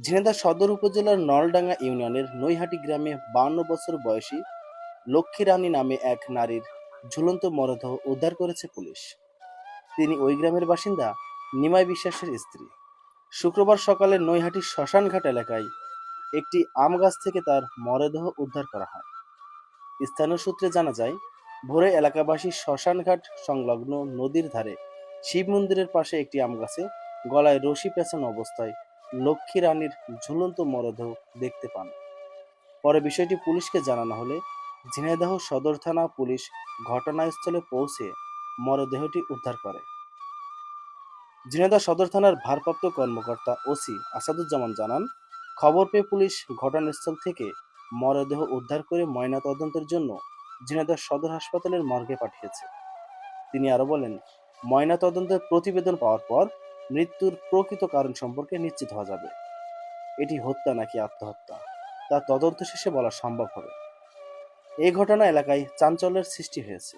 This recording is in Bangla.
ঝিনাইদহ সদর উপজেলার নলডাঙ্গা ইউনিয়নের নৈহাটি গ্রামে 52 বছর বয়সী লক্ষ্মী রানী নামে এক নারীর ঝুলন্ত মরদেহ উদ্ধার করেছে পুলিশ। তিনি ওই গ্রামের বাসিন্দা নিমাই বিশ্বাসের স্ত্রী। শুক্রবার সকালে নৈহাটির শ্মশানঘাট এলাকায় একটি আম গাছ থেকে তার মরদেহ উদ্ধার করা হয়। স্থানীয় সূত্রে জানা যায়, ভোরে এলাকাবাসী শ্মশানঘাট সংলগ্ন নদীর ধারে শিব মন্দিরের পাশে একটি আম গাছে গলায় রশি পেঁচানো অবস্থায় লক্ষ্মী রানীর ঝুলন্ত মরদেহ দেখতে পান। পরে বিষয়টি পুলিশকে জানানো হলে ঝিনাইদহ সদর থানা পুলিশ ঘটনাস্থলে পৌঁছে মরদেহটি উদ্ধার করে। ঝিনাইদহ সদর থানার ভারপ্রাপ্ত কর্মকর্তা ওসি আসাদুজ্জামান জানান, খবর পেয়ে পুলিশ ঘটনাস্থল থেকে মরদেহ উদ্ধার করে ময়নাতদন্তের জন্য ঝিনাইদহ সদর হাসপাতালের মর্গে পাঠিয়েছে। তিনি আরো বলেন, ময়নাতদন্তের প্রতিবেদন পাওয়ার পর মৃত্যুর প্রকৃত কারণ সম্পর্কে নিশ্চিত হওয়া যাবে। এটি হত্যা নাকি আত্মহত্যা তা তদন্ত শেষে বলা সম্ভব হবে। এই ঘটনা এলাকায় চাঞ্চল্যের সৃষ্টি হয়েছে।